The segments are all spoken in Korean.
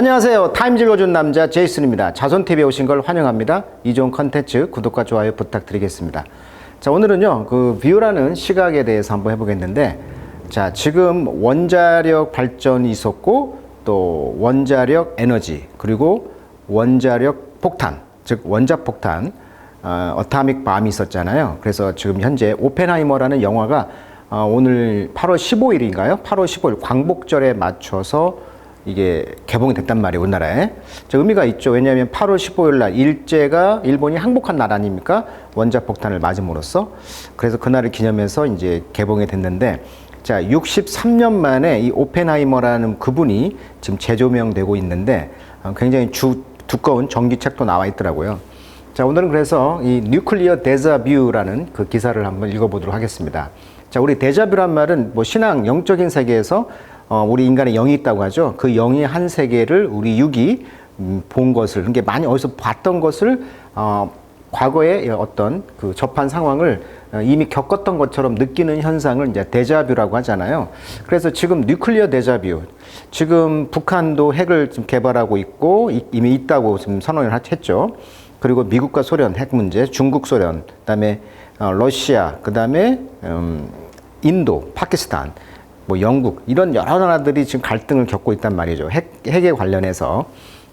안녕하세요. 타임즈 읽어준 남자 제이슨입니다. 자손TV에 오신 걸 환영합니다. 이 좋은 컨텐츠 구독과 좋아요 부탁드리겠습니다. 자, 오늘은요, 뷰라는 시각에 대해서 한번 해보겠는데, 자, 지금 원자력 발전이 있었고, 또 원자력 에너지, 그리고 원자력 폭탄, 즉 원자폭탄, 어타믹 밤이 있었잖아요. 그래서 지금 현재 오펜하이머라는 영화가 오늘 8월 15일인가요? 8월 15일 광복절에 맞춰서 이게 개봉이 됐단 말이에요, 우리나라에. 의미가 있죠. 왜냐하면 8월 15일 날 일제가 일본이 항복한 날 아닙니까? 원자폭탄을 맞음으로써. 그래서 그날을 기념해서 이제 개봉이 됐는데, 자, 63년 만에 이 오펜하이머라는 그분이 지금 재조명되고 있는데, 굉장히 두꺼운 전기책도 나와 있더라고요. 자, 오늘은 그래서 이 뉴클리어 데자뷰라는 그 기사를 한번 읽어보도록 하겠습니다. 자, 우리 데자뷰란 말은 뭐 신앙, 영적인 세계에서 우리 인간의 영이 있다고 하죠. 그 영의 한 세계를 우리 육이 본 것을, 그러니까 많이 어디서 봤던 것을 과거에 어떤 그 접한 상황을 이미 겪었던 것처럼 느끼는 현상을 이제 데자뷰라고 하잖아요. 그래서 지금 뉴클리어 데자뷰, 지금 북한도 핵을 좀 개발하고 있고 이미 있다고 지금 선언을 했죠. 그리고 미국과 소련 핵 문제, 중국 소련, 그다음에 러시아, 그다음에 인도, 파키스탄, 뭐 영국, 이런 여러 나라들이 지금 갈등을 겪고 있단 말이죠. 핵에 관련해서.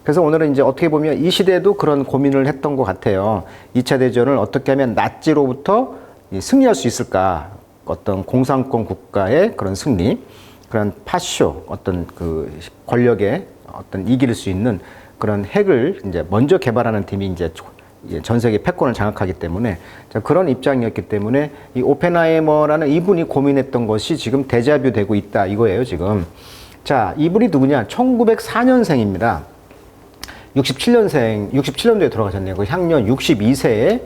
그래서 오늘은 이제 어떻게 보면 이 시대도 그런 고민을 했던 것 같아요. 2차 대전을 어떻게 하면 나치로부터 승리할 수 있을까? 어떤 공산권 국가의 그런 승리, 그런 파쇼, 어떤 그 권력의 어떤 이길 수 있는 그런 핵을 이제 먼저 개발하는 팀이 이제 전 세계 패권을 장악하기 때문에, 자, 그런 입장이었기 때문에 이 오펜하이머라는 이분이 고민했던 것이 지금 데자뷰 되고 있다 이거예요, 지금. 자, 이분이 누구냐? 1904년생입니다. 67년도에 돌아가셨네요. 그 향년 62세에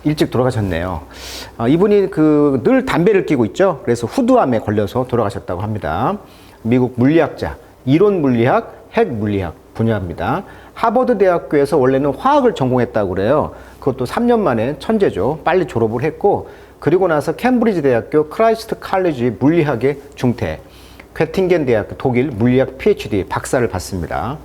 일찍 돌아가셨네요. 이분이 늘 담배를 끼고 있죠. 그래서 후두암에 걸려서 돌아가셨다고 합니다. 미국 물리학자, 이론 물리학, 핵 물리학 분야입니다. 하버드 대학교에서 원래는 화학을 전공했다고 그래요. 그것도 3년 만에 천재죠. 빨리 졸업을 했고, 그리고 나서 캠브리지 대학교 크라이스트 칼리지 물리학의 중퇴, 괴팅겐 대학교 독일 물리학 PhD 박사를 받습니다.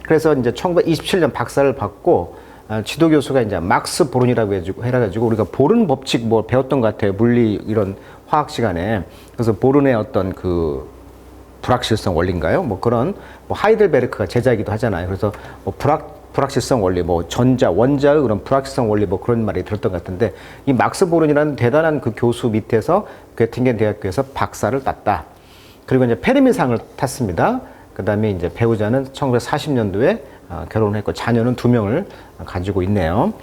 그래서 이제 1927년 박사를 받고, 지도 교수가 이제 막스 보른이라고 해가지고 우리가 보른 법칙 뭐 배웠던 것 같아요. 물리 이런 화학 시간에. 그래서 보른의 어떤 그 불확실성 원리인가요? 뭐 그런 하이델베르크가 제자이기도 하잖아요. 그래서 뭐 불확실성 원리, 뭐 원자의 그런 불확실성 원리 뭐 그런 말이 들었던 것 같은데, 이 막스 보른이라는 대단한 그 교수 밑에서 괴팅겐 대학교에서 박사를 땄다. 그리고 이제 페르미상을 탔습니다. 그 다음에 이제 배우자는 1940년도에 결혼을 했고 자녀는 2명을 가지고 있네요.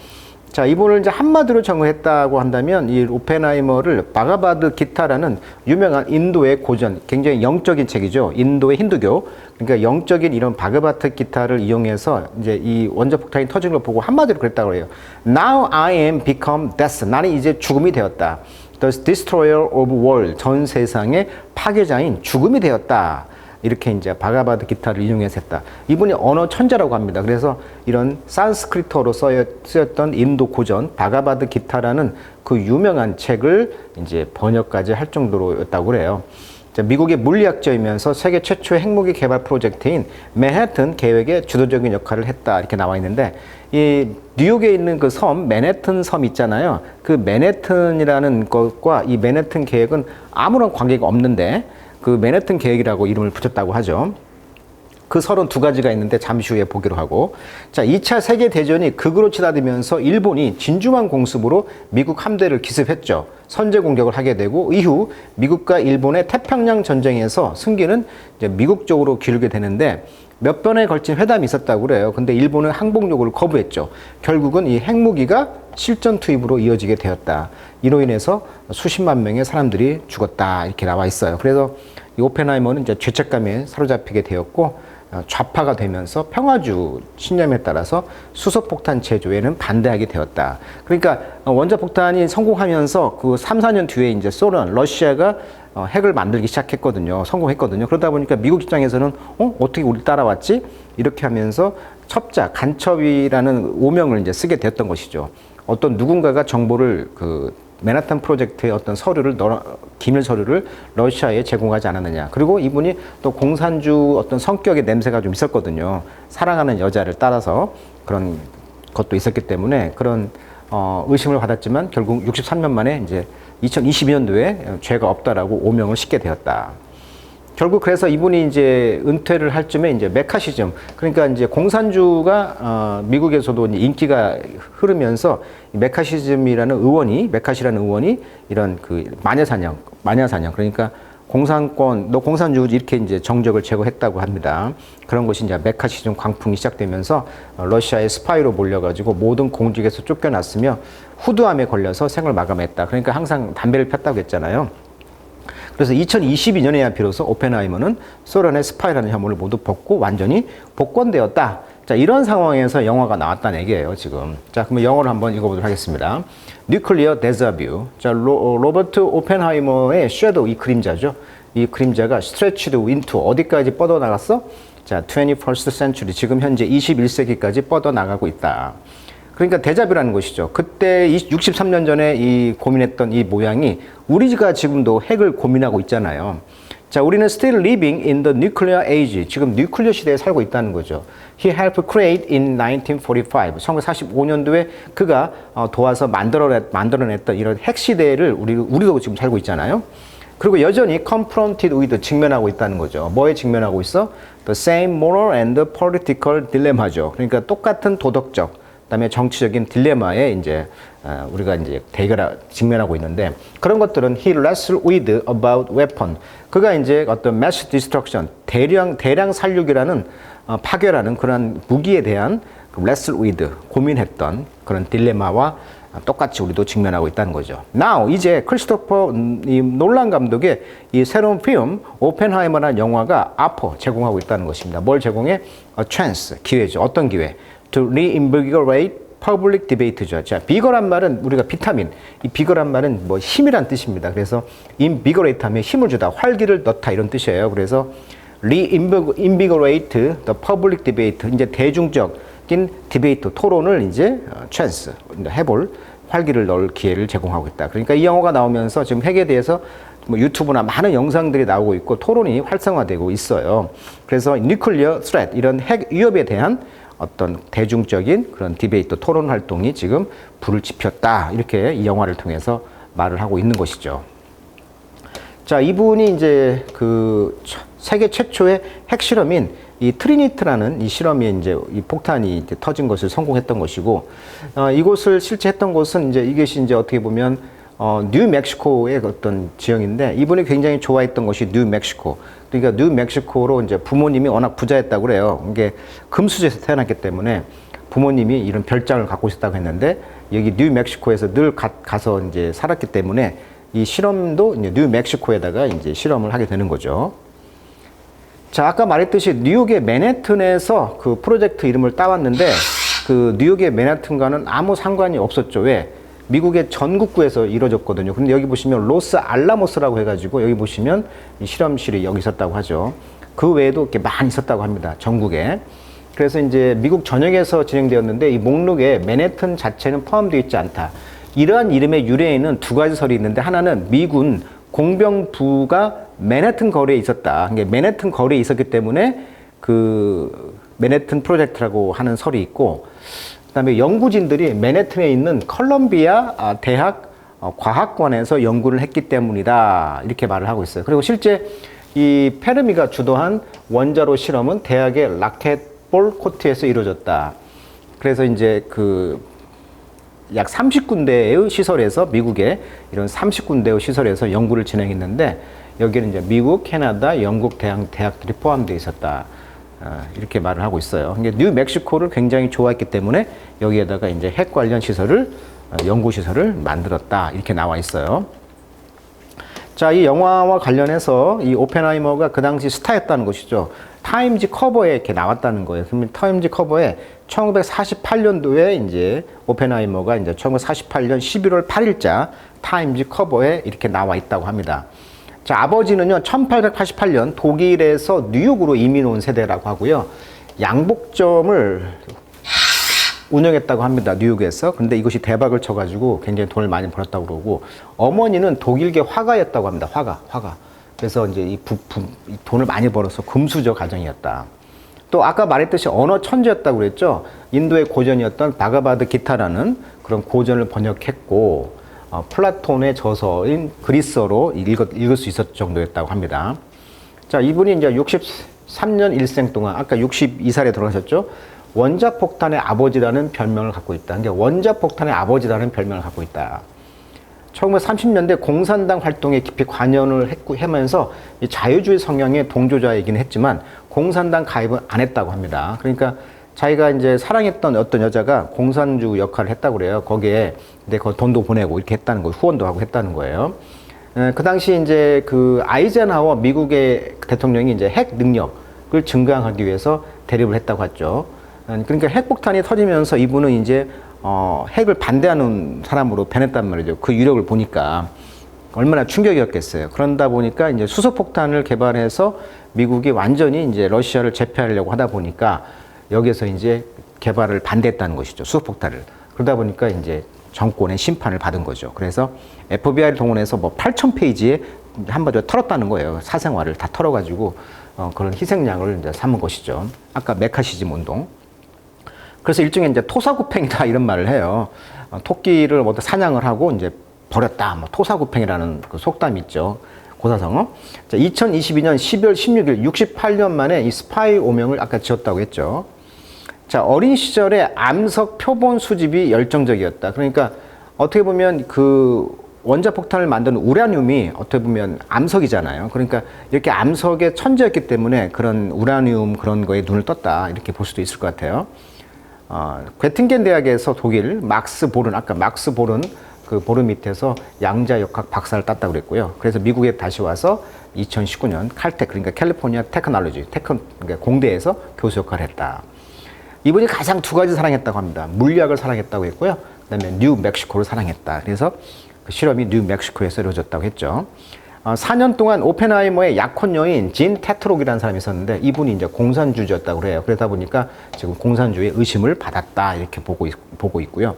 자, 이분을 이제 한마디로 정의했다고 한다면 이 오펜하이머를 바가바드 기타라는 유명한 인도의 고전, 굉장히 영적인 책이죠. 인도의 힌두교. 그러니까 영적인 이런 바가바드 기타를 이용해서 이제 이 원자폭탄이 터진 걸 보고 한마디로 그랬다고 해요. Now I am become death. 나는 이제 죽음이 되었다. The destroyer of world. 전 세상의 파괴자인 죽음이 되었다. 이렇게 이제 바가바드 기타를 이용해서 했다. 이분이 언어 천재라고 합니다. 그래서 이런 산스크리트어로 쓰였던 인도 고전 바가바드 기타라는 그 유명한 책을 이제 번역까지 할 정도로였다고 그래요. 자, 미국의 물리학자이면서 세계 최초의 핵무기 개발 프로젝트인 맨해튼 계획의 주도적인 역할을 했다. 이렇게 나와 있는데, 이 뉴욕에 있는 그 섬, 맨해튼 섬 있잖아요. 그 맨해튼이라는 것과 이 맨해튼 계획은 아무런 관계가 없는데, 그 맨해튼 계획이라고 이름을 붙였다고 하죠. 그 32가지가 있는데 잠시 후에 보기로 하고. 자, 2차 세계대전이 극으로 치닫으면서 일본이 진주만 공습으로 미국 함대를 기습했죠. 선제 공격을 하게 되고, 이후 미국과 일본의 태평양 전쟁에서 승기는 이제 미국 쪽으로 기울게 되는데, 몇 번에 걸친 회담이 있었다고 그래요. 근데 일본은 항복 요구를 거부했죠. 결국은 이 핵무기가 실전 투입으로 이어지게 되었다. 이로 인해서 수십만 명의 사람들이 죽었다. 이렇게 나와 있어요. 그래서 이 오펜하이머는 이제 죄책감에 사로잡히게 되었고, 좌파가 되면서 평화주 신념에 따라서 수소폭탄 제조에는 반대하게 되었다. 그러니까 원자폭탄이 성공하면서 그 3, 4년 뒤에 이제 소련, 러시아가 핵을 만들기 시작했거든요. 성공했거든요. 그러다 보니까 미국 입장에서는 어떻게 우리 따라왔지? 이렇게 하면서 첩자, 간첩이라는 오명을 이제 쓰게 되었던 것이죠. 어떤 누군가가 정보를 맨하탄 프로젝트의 어떤 기밀 서류를 러시아에 제공하지 않았느냐. 그리고 이분이 또 공산주 어떤 성격의 냄새가 좀 있었거든요. 사랑하는 여자를 따라서 그런 것도 있었기 때문에 그런 의심을 받았지만 결국 63년 만에 이제 2022년도에 죄가 없다라고 오명을 싣게 되었다. 결국 그래서 이분이 이제 은퇴를 할 쯤에 이제 메카시즘, 그러니까 이제 공산주가 미국에서도 인기가 흐르면서 메카시라는 의원이 이런 그 마녀사냥, 그러니까 공산권, 너 공산주의지 이렇게 이제 정적을 제거했다고 합니다. 그런 것이 이제 메카시즘 광풍이 시작되면서 러시아의 스파이로 몰려가지고 모든 공직에서 쫓겨났으며 후두암에 걸려서 생을 마감했다. 그러니까 항상 담배를 폈다고 했잖아요. 그래서 2022년에야 비로소 오펜하이머는 소련의 스파이라는 혐의를 모두 벗고 완전히 복권되었다. 자, 이런 상황에서 영화가 나왔다는 얘기예요, 지금. 자, 그러면 영어를 한번 읽어보도록 하겠습니다. Nuclear Deja-vu. 자, 로버트 오펜하이머의 섀도우, 이 그림자죠. 이 그림자가 stretched into 어디까지 뻗어나갔어? 자, 21st century. 지금 현재 21세기까지 뻗어나가고 있다. 그러니까 데자뷰라는 것이죠. 그때 63년 전에 이 고민했던 이 모양이 우리가 지금도 핵을 고민하고 있잖아요. 자, 우리는 still living in the nuclear age. 지금 뉴클리어 시대에 살고 있다는 거죠. He helped create in 1945. 1945년도에 그가 도와서 만들어냈던 이런 핵 시대를 우리도 지금 살고 있잖아요. 그리고 여전히 confronted with, 직면하고 있다는 거죠. 뭐에 직면하고 있어? The same moral and political dilemma죠. 그러니까 똑같은 도덕적, 그다음에 정치적인 딜레마에 이제 우리가 이제 직면하고 있는데, 그런 것들은 he wrestled with about weapon. 그가 이제 어떤 mass destruction, 대량 살육이라는 파괴라는 그런 무기에 대한 wrestle with, 고민했던 그런 딜레마와 똑같이 우리도 직면하고 있다는 거죠. Now 이제 크리스토퍼 놀란 감독의 이 새로운 필름 오펜하이머라는 영화가 제공하고 있다는 것입니다. 뭘 제공해? A chance, 기회죠. 어떤 기회? To reinvigorate public debate죠. 자, 비거란 말은 우리가 비타민, 이 비거란 말은 뭐 힘이란 뜻입니다. 그래서 invigorate 하면 힘을 주다, 활기를 넣다 이런 뜻이에요. 그래서 reinvigorate the public debate, 이제 대중적인 디베이트, 토론을 이제 chance, 해볼 활기를 넣을 기회를 제공하고 있다. 그러니까 이 영화가 나오면서 지금 핵에 대해서 뭐 유튜브나 많은 영상들이 나오고 있고 토론이 활성화되고 있어요. 그래서 nuclear threat, 이런 핵 위협에 대한 어떤 대중적인 그런 디베이트, 토론 활동이 지금 불을 지폈다. 이렇게 이 영화를 통해서 말을 하고 있는 것이죠. 자, 이분이 이제 그 세계 최초의 핵실험인 이 트리니트라는 이 실험이 이제 이 폭탄이 이제 터진 것을 성공했던 것이고, 이곳을 실제 했던 곳은 이것이 이제 어떻게 보면 뉴멕시코의 어떤 지형인데, 이분이 굉장히 좋아했던 것이 뉴멕시코. 그러니까 뉴멕시코로 이제 부모님이 워낙 부자였다고 그래요. 이게 금수저에서 태어났기 때문에 부모님이 이런 별장을 갖고 있었다고 했는데, 여기 뉴멕시코에서 늘 가서 이제 살았기 때문에 이 실험도 이제 뉴멕시코에다가 이제 실험을 하게 되는 거죠. 자, 아까 말했듯이 뉴욕의 맨해튼에서 그 프로젝트 이름을 따왔는데, 그 뉴욕의 맨해튼과는 아무 상관이 없었죠. 왜? 미국의 전국구에서 이루어졌거든요. 근데 여기 보시면 로스 알라모스라고 해가지고 여기 보시면 이 실험실이 여기 있었다고 하죠. 그 외에도 이렇게 많이 있었다고 합니다. 전국에. 그래서 이제 미국 전역에서 진행되었는데 이 목록에 맨해튼 자체는 포함되어 있지 않다. 이러한 이름의 유래에는 두 가지 설이 있는데, 하나는 미군 공병부가 맨해튼 거리에 있었다. 맨해튼 거리에 있었기 때문에 그 맨해튼 프로젝트라고 하는 설이 있고, 그다음에 연구진들이 맨해튼에 있는 컬럼비아 대학 과학관에서 연구를 했기 때문이다. 이렇게 말을 하고 있어요. 그리고 실제 이 페르미가 주도한 원자로 실험은 대학의 라켓볼 코트에서 이루어졌다. 그래서 이제 그 약 30군데의 시설에서, 미국의 이런 30군데의 시설에서 연구를 진행했는데, 여기는 이제 미국, 캐나다, 영국 대학들이 포함되어 있었다. 이렇게 말을 하고 있어요. 그러니까 뉴멕시코를 굉장히 좋아했기 때문에 여기에다가 이제 핵 관련 시설을, 연구시설을 만들었다. 이렇게 나와 있어요. 자, 이 영화와 관련해서 이 오펜하이머가 그 당시 스타였다는 것이죠. 타임지 커버에 이렇게 나왔다는 거예요. 그러면 타임지 커버에 1948년도에 이제 오펜하이머가 이제 1948년 11월 8일자 타임지 커버에 이렇게 나와 있다고 합니다. 자, 아버지는요, 1888년 독일에서 뉴욕으로 이민 온 세대라고 하고요. 양복점을 운영했다고 합니다. 뉴욕에서. 근데 이것이 대박을 쳐가지고 굉장히 돈을 많이 벌었다고 그러고, 어머니는 독일계 화가였다고 합니다. 화가. 그래서 이제 이 돈을 많이 벌어서 금수저 가정이었다. 또 아까 말했듯이 언어 천재였다고 그랬죠. 인도의 고전이었던 바가바드 기타라는 그런 고전을 번역했고, 플라톤의 저서인 그리스어로 읽을 수 있었을 정도였다고 합니다. 자, 이분이 이제 63년 일생 동안, 아까 62살에 돌아가셨죠. 원자폭탄의 아버지라는 별명을 갖고 있다. 그러니까 원자폭탄의 아버지라는 별명을 갖고 있다. 1930년대 공산당 활동에 깊이 관여를 하면서 자유주의 성향의 동조자이긴 했지만 공산당 가입은 안 했다고 합니다. 그러니까 자기가 이제 사랑했던 어떤 여자가 공산주 역할을 했다고 그래요. 거기에 근데 그 돈도 보내고 이렇게 했다는 거, 후원도 하고 했다는 거예요. 그 당시 이제 그 아이젠하워 미국의 대통령이 이제 핵 능력을 증강하기 위해서 대립을 했다고 했죠. 그러니까 핵폭탄이 터지면서 이분은 이제 핵을 반대하는 사람으로 변했단 말이죠. 그 유력을 보니까 얼마나 충격이었겠어요. 그런다 보니까 이제 수소폭탄을 개발해서 미국이 완전히 이제 러시아를 제패하려고 하다 보니까 여기서 이제 개발을 반대했다는 것이죠. 수소폭탄을. 그러다 보니까 이제 정권의 심판을 받은 거죠. 그래서 FBI를 동원해서 뭐 8,000페이지에 한마디로 털었다는 거예요. 사생활을 다 털어가지고 그런 희생양을 이제 삼은 것이죠. 아까 메카시즘 운동. 그래서 일종의 이제 토사구팽이다 이런 말을 해요. 토끼를 뭐 사냥을 하고 이제 버렸다. 뭐 토사구팽이라는 그 속담이 있죠. 고사성어. 자, 2022년 12월 16일 68년 만에 이 스파이 오명을 아까 지었다고 했죠. 자, 어린 시절에 암석 표본 수집이 열정적이었다. 그러니까 어떻게 보면 그 원자폭탄을 만드는 우라늄이 어떻게 보면 암석이잖아요. 그러니까 이렇게 암석의 천재였기 때문에 그런 우라늄 그런 거에 눈을 떴다. 이렇게 볼 수도 있을 것 같아요. 괴팅겐 대학에서 독일 막스 보른, 아까 막스 보른 그 보른 밑에서 양자역학 박사를 땄다고 그랬고요. 그래서 미국에 다시 와서 2019년 칼텍, 그러니까 캘리포니아 테크놀로지, 그러니까 공대에서 교수 역할을 했다. 이분이 가장 두 가지 사랑했다고 합니다. 물리학을 사랑했다고 했고요. 그 다음에 뉴멕시코를 사랑했다. 그래서 그 실험이 뉴멕시코에서 이루어졌다고 했죠. 4년 동안 오펜하이머의 약혼 여인 진 테트록이라는 사람이 있었는데 이분이 이제 공산주의였다고 그래요. 그러다 보니까 지금 공산주의의 의심을 받았다 이렇게 보고 있고요.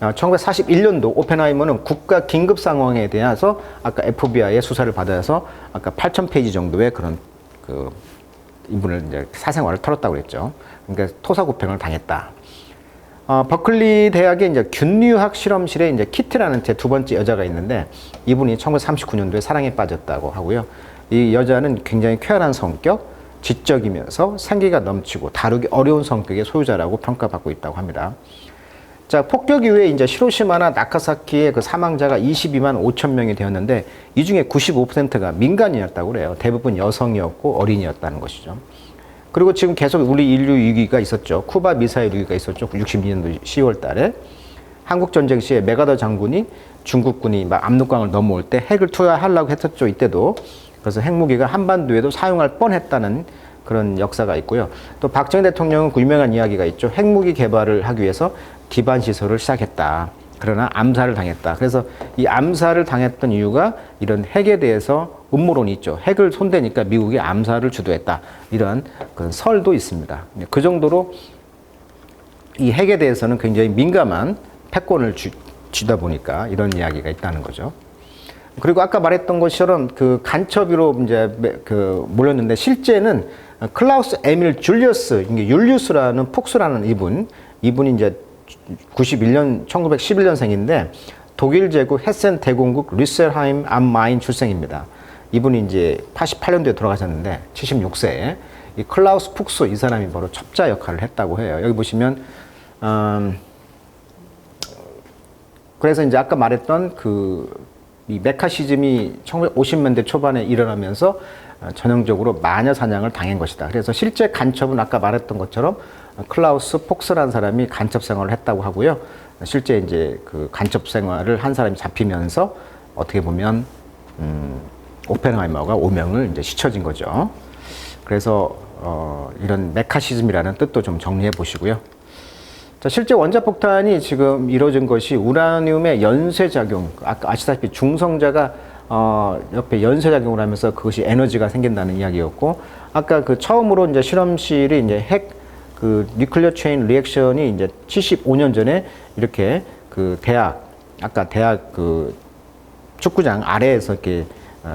1941년도 오펜하이머는 국가 긴급 상황에 대해서 아까 FBI의 수사를 받아서 아까 8,000페이지 정도의 그런 그 이분을 이제 사생활을 털었다고 그랬죠. 그러니까 토사구팽을 당했다. 버클리 대학의 이제 균류학 실험실에 이제 키트라는 제 두 번째 여자가 있는데 이분이 1939년도에 사랑에 빠졌다고 하고요. 이 여자는 굉장히 쾌활한 성격, 지적이면서 생기가 넘치고 다루기 어려운 성격의 소유자라고 평가받고 있다고 합니다. 자, 폭격 이후에 이제 히로시마나 나카사키의 그 사망자가 22만 5천 명이 되었는데 이 중에 95%가 민간이었다고 그래요. 대부분 여성이었고 어린이였다는 것이죠. 그리고 지금 계속 우리 인류 위기가 있었죠. 쿠바 미사일 위기가 있었죠. 62년도 10월 달에. 한국 전쟁 시에 메가더 장군이 중국군이 막 압록강을 넘어올 때 핵을 투하하려고 했었죠. 이때도. 그래서 핵무기가 한반도에도 사용할 뻔했다는 그런 역사가 있고요. 또 박정희 대통령은 그 유명한 이야기가 있죠. 핵무기 개발을 하기 위해서 기반 시설을 시작했다. 그러나 암살을 당했다. 그래서 이 암살을 당했던 이유가 이런 핵에 대해서 음모론이 있죠. 핵을 손대니까 미국이 암살을 주도했다. 이런 그런 설도 있습니다. 그 정도로 이 핵에 대해서는 굉장히 민감한 패권을 쥐다 보니까 이런 이야기가 있다는 거죠. 그리고 아까 말했던 것처럼 그 간첩으로 이제 그 몰렸는데 실제는 클라우스 에밀 줄리우스, 율리우스라는 폭스라는 이분이 이제 1911년생인데 독일 제국 헤센 대공국 리셀하임 암 마인 출생입니다. 이분이 이제 88년도에 돌아가셨는데 76세에 이 클라우스 푹스 이 사람이 바로 첩자 역할을 했다고 해요. 여기 보시면 그래서 이제 아까 말했던 이 메카시즘이 1950년대 초반에 일어나면서 전형적으로 마녀 사냥을 당한 것이다. 그래서 실제 간첩은 아까 말했던 것처럼 클라우스 폭스라는 사람이 간첩 생활을 했다고 하고요. 실제 이제 그 간첩 생활을 한 사람이 잡히면서 어떻게 보면 오펜하이머가 오명을 이제 시쳐진 거죠. 그래서 이런 메카시즘이라는 뜻도 좀 정리해 보시고요. 자, 실제 원자폭탄이 지금 이루어진 것이 우라늄의 연쇄작용, 아까 아시다시피 중성자가 옆에 연쇄작용을 하면서 그것이 에너지가 생긴다는 이야기였고, 아까 그 처음으로 이제 실험실이 이제 핵 그 뉴클리어 체인 리액션이 이제 75년 전에 이렇게 그 아까 대학 그 축구장 아래에서 이렇게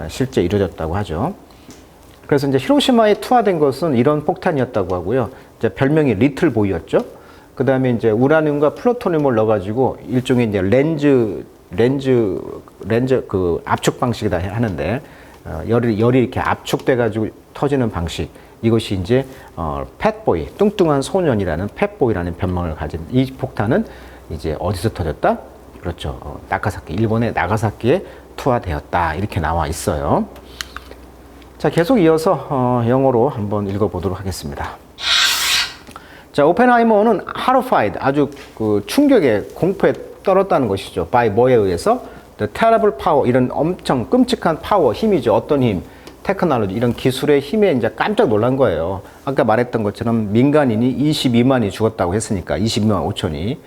실제 이루어졌다고 하죠. 그래서 이제 히로시마에 투하된 것은 이런 폭탄이었다고 하고요. 이제 별명이 리틀 보이였죠. 그 다음에 이제 우라늄과 플루토늄을 넣어가지고 일종의 이제 렌즈 그 압축 방식이다 하는데, 열이 이렇게 압축돼가지고 터지는 방식. 이것이 이제, 팻보이, 뚱뚱한 소년이라는 팻보이라는 별명을 가진 이 폭탄은 이제 어디서 터졌다? 그렇죠. 나가사키, 일본의 나가사키에 투하되었다. 이렇게 나와 있어요. 자, 계속 이어서, 영어로 한번 읽어보도록 하겠습니다. 자, 오펜하이머는 horrified, 아주 그 충격에, 공포에 떨었다는 것이죠. by 뭐에 의해서? The terrible power, 이런 엄청 끔찍한 파워, 힘이죠. 어떤 힘? 테크놀로지, 이런 기술의 힘에 이제 깜짝 놀란 거예요. 아까 말했던 것처럼 민간인이 22만이 죽었다고 했으니까, 22만 5천이.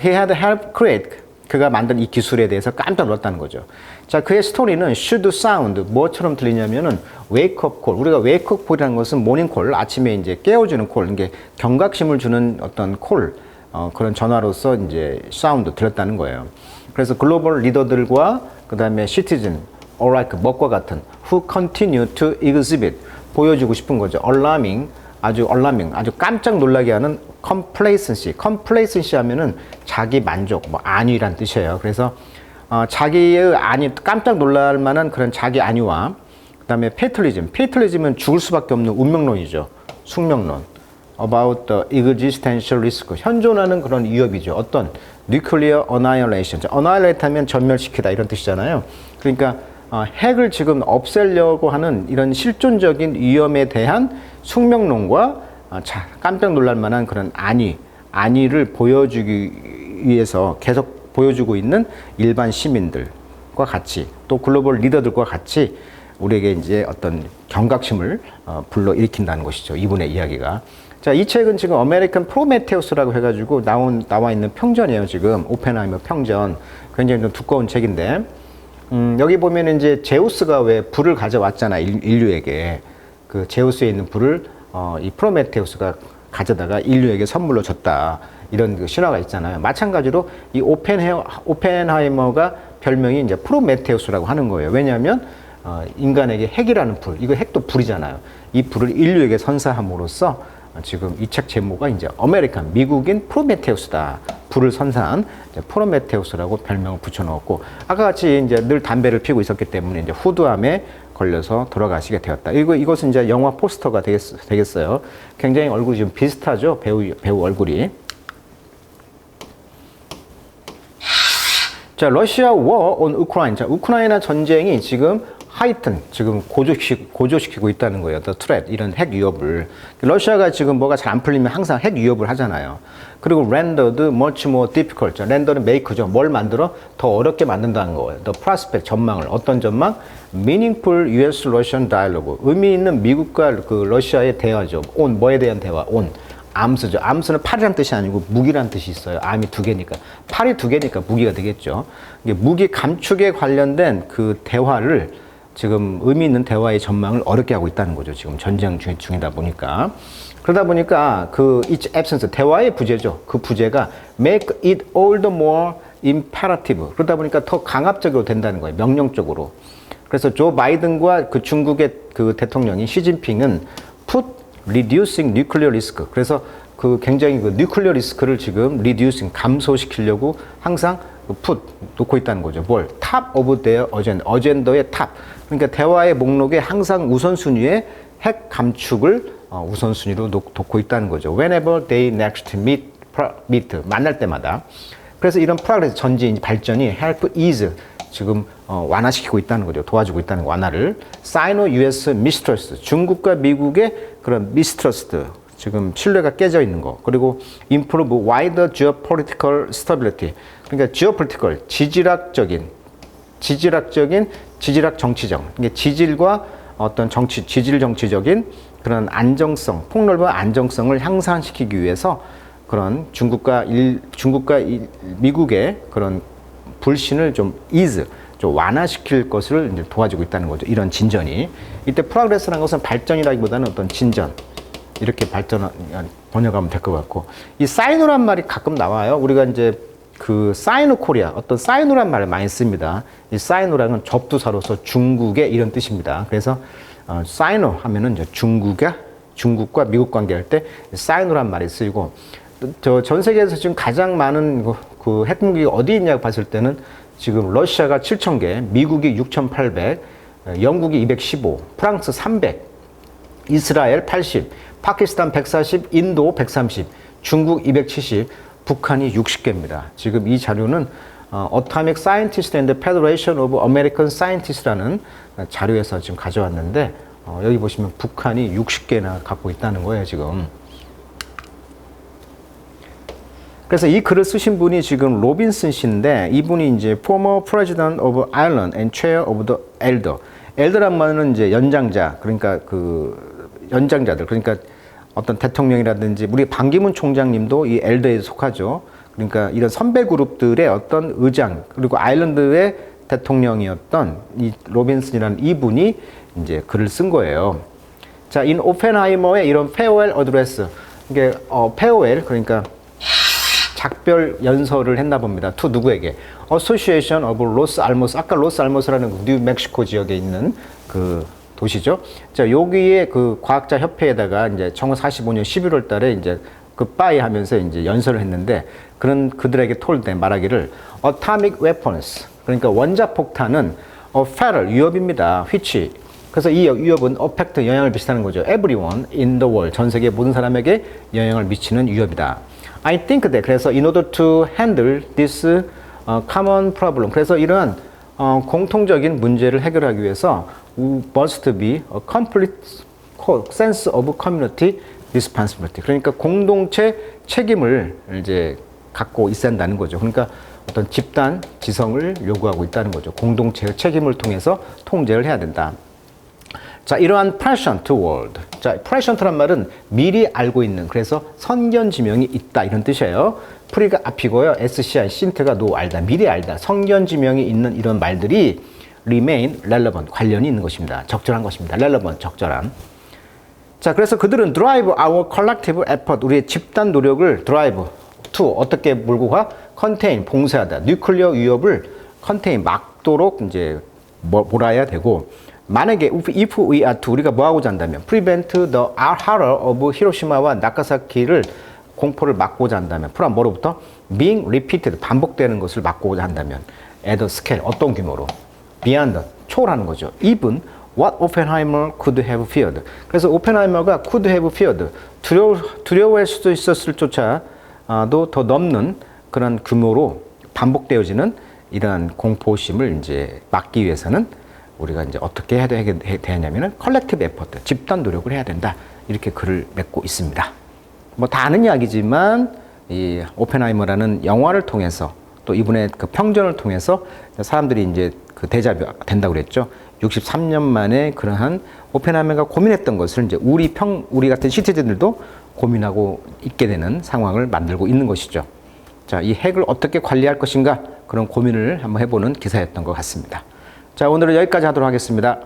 He had helped create, 그가 만든 이 기술에 대해서 깜짝 놀랐다는 거죠. 자, 그의 스토리는 should sound, 뭐처럼 들리냐면은 wake up call. 우리가 wake up call이라는 것은 모닝 콜, 아침에 이제 깨워주는 콜, 이게 경각심을 주는 어떤 콜, 그런 전화로서 이제 사운드 들렸다는 거예요. 그래서 글로벌 리더들과 그 다음에 시티즌, alike, 먹과 같은 who continue to exhibit, 보여주고 싶은 거죠. alarming, 아주 깜짝 놀라게 하는 complacency 하면은 자기 만족, 뭐 안위란 뜻이에요. 그래서 자기의 깜짝 놀랄 만한 그런 자기 안위와 그다음에 페이틀리즘은 죽을 수밖에 없는 운명론이죠. 숙명론. about the existential risk, 현존하는 그런 위협이죠. 어떤 nuclear annihilation, annihilate 하면 전멸시키다 이런 뜻이잖아요. 그러니까 핵을 지금 없애려고 하는 이런 실존적인 위험에 대한 숙명론과 깜짝 놀랄 만한 그런 안위를 보여주기 위해서 계속 보여주고 있는 일반 시민들과 같이, 또 글로벌 리더들과 같이 우리에게 이제 어떤 경각심을 불러일으킨다는 것이죠. 이분의 이야기가. 자, 이 책은 지금 아메리칸 프로메테우스라고 해가지고 나와 있는 평전이에요. 지금 오펜하이머 평전. 굉장히 좀 두꺼운 책인데, 여기 보면 이제 제우스가 왜 불을 가져왔잖아, 인류에게. 그 제우스에 있는 불을 이 프로메테우스가 가져다가 인류에게 선물로 줬다. 이런 그 신화가 있잖아요. 마찬가지로 이 오펜하이머가 별명이 이제 프로메테우스라고 하는 거예요. 왜냐하면 인간에게 핵이라는 불, 이거 핵도 불이잖아요. 이 불을 인류에게 선사함으로써 지금 이 책 제목은 이제 아메리칸, 미국인 프로메테우스다. 불을 선사한 프로메테우스라고 별명을 붙여놓았고, 아까 같이 이제 늘 담배를 피우고 있었기 때문에 이제 후두암에 걸려서 돌아가시게 되었다. 이것은 이제 영화 포스터가 되겠어요. 굉장히 얼굴이 좀 비슷하죠. 배우 얼굴이. 자, 러시아 war on Ukraine. 자, 우크라이나 전쟁이 지금 하여튼 지금 고조시키고 있다는 거예요. The threat, 이런 핵 위협을. 러시아가 지금 뭐가 잘 안 풀리면 항상 핵 위협을 하잖아요. 그리고 rendered much more difficult. 자, render는 make죠. 뭘 만들어? 더 어렵게 만든다는 거예요. The prospect, 전망을. 어떤 전망? meaningful US-Russian dialogue. 의미 있는 미국과 그 러시아의 대화죠. 뭐에 대한 대화? 암스죠. 암스는 팔이란 뜻이 아니고 무기란 뜻이 있어요. 암이 두 개니까. 팔이 두 개니까 무기가 되겠죠. 이게 무기 감축에 관련된 그 대화를 지금 의미 있는 대화의 전망을 어렵게 하고 있다는 거죠. 지금 전쟁 중이다 보니까. 그러다 보니까 그 its absence, 대화의 부재죠. 그 부재가 make it all the more imperative. 그러다 보니까 더 강압적으로 된다는 거예요. 명령적으로. 그래서 조 바이든과 그 중국의 그 대통령이 시진핑은 put reducing nuclear risk. 그래서 그 굉장히 그 nuclear risk를 지금 reducing, 감소시키려고 항상 put, 놓고 있다는 거죠. 뭘? top of their agenda. 어젠더의 top. 그러니까 대화의 목록에 항상 우선순위에 핵 감축을 우선순위로 놓고 있다는 거죠. Whenever they next meet, 만날 때마다. 그래서 이런 프로그레스, 전진, 발전이 help ease, 지금 완화시키고 있다는 거죠. 도와주고 있다는 완화를. Sino-US mistrust, 중국과 미국의 그런 mistrust, 지금 신뢰가 깨져 있는 거. 그리고 improve wider geopolitical stability. 그러니까 geopolitical, 지질학 정치적. 이게 지질과 어떤 지질 정치적인 그런 안정성, 폭넓은 안정성을 향상시키기 위해서 그런 중국과 미국의 그런 불신을 좀 완화시킬 것을 이제 도와주고 있다는 거죠. 이런 진전이. 이때 프로그레스라는 것은 발전이라기보다는 어떤 진전, 이렇게 번역하면 될 것 같고, 이 사이노란 말이 가끔 나와요. 우리가 이제 그 사이노 코리아, 어떤 사이노란 말을 많이 씁니다. 이 사이노랑은 접두사로서 중국의 이런 뜻입니다. 그래서 사이노 하면은 이제 중국과 미국 관계할 때 사이노란 말이 쓰이고, 전 세계에서 지금 가장 많은 그 핵무기가 어디 있냐고 봤을 때는 지금 러시아가 7,000개, 미국이 6,800, 영국이 215, 프랑스 300, 이스라엘 80, 파키스탄 140, 인도 130, 중국 270, 북한이 60개입니다. 지금 이 자료는 Atomic Scientists and the Federation of American Scientists라는 자료에서 지금 가져왔는데, 여기 보시면 북한이 60개나 갖고 있다는 거예요, 지금. 그래서 이 글을 쓰신 분이 지금 로빈슨 씨인데, 이분이 이제 former president of Ireland and chair of the elder. 엘더란 말은 이제 연장자, 그러니까 그 연장자들, 그러니까 어떤 대통령이라든지 우리 반기문 총장님도 이 엘더에 속하죠. 그러니까 이런 선배 그룹들의 어떤 의장, 그리고 아일랜드의 대통령이었던 이 로빈슨이라는 이분이 이제 글을 쓴 거예요. 자, 인 오펜하이머의 이런 페어웰 어드레스, 이게 페어웰, 그러니까 작별 연설을 했나 봅니다. 투 누구에게? Association of Los Alamos. 아까 로스 알모스라는 뉴멕시코 지역에 있는 그 도시죠. 자, 여기에 그 과학자 협회에다가 이제 1945년 11월 달에 이제 굿바이 하면서 이제 연설을 했는데, 그들에게 말하기를 Atomic Weapons, 그러니까 원자폭탄은 fatal, 위협입니다. which, 그래서 이 위협은 affect, 영향을 미치는 거죠. Everyone in the world, 전 세계 모든 사람에게 영향을 미치는 위협이다. I think that, 그래서 in order to handle this common problem, 그래서 이러한 공통적인 문제를 해결하기 위해서 must be a complete sense of community responsibility, 그러니까 공동체 책임을 이제 갖고 있어야 한다는 거죠. 그러니까 어떤 집단 지성을 요구하고 있다는 거죠. 공동체의 책임을 통해서 통제를 해야 된다. 자, 이러한 prescient world. 자, prescient란 말은 미리 알고 있는, 그래서 선견지명이 있다, 이런 뜻이에요. 프리가 앞이고요. SCI, 신트가 노, 알다, 미리 알다. 선견지명이 있는 이런 말들이 remain relevant, 관련이 있는 것입니다. 적절한 것입니다. relevant, 적절한. 자, 그래서 그들은 drive our collective effort, 우리의 집단 노력을 drive to, 어떻게 몰고 가? contain, 봉쇄하다. 뉴클리어 위협을 contain, 막도록 이제 몰아야 되고, 만약에 if we are to, 우리가 뭐 하고자 한다면 prevent the horror of 히로시마와 나가사키를 공포를 막고자 한다면, 프람 뭐로부터 being repeated, 반복되는 것을 막고자 한다면, at a scale, 어떤 규모로, beyond, 초월하는 거죠. even what Oppenheimer could have feared. 그래서 오펜하이머가 could have feared, 두려워할 수도 있었을 조차도 더 넘는 그런 규모로 반복되어지는 이러한 공포심을 이제 막기 위해서는 우리가 이제 어떻게 해야 되냐면은 컬렉티브 에포트, 집단 노력을 해야 된다, 이렇게 글을 맺고 있습니다. 뭐 다 아는 이야기지만 이 오펜하이머라는 영화를 통해서, 또 이분의 그 평전을 통해서 사람들이 이제 그 대자뷰 된다고 그랬죠. 63년 만에 그러한 오펜하이머가 고민했던 것을 이제 우리 같은 시티즌들도 고민하고 있게 되는 상황을 만들고 있는 것이죠. 자, 이 핵을 어떻게 관리할 것인가, 그런 고민을 한번 해보는 기사였던 것 같습니다. 자, 오늘은 여기까지 하도록 하겠습니다.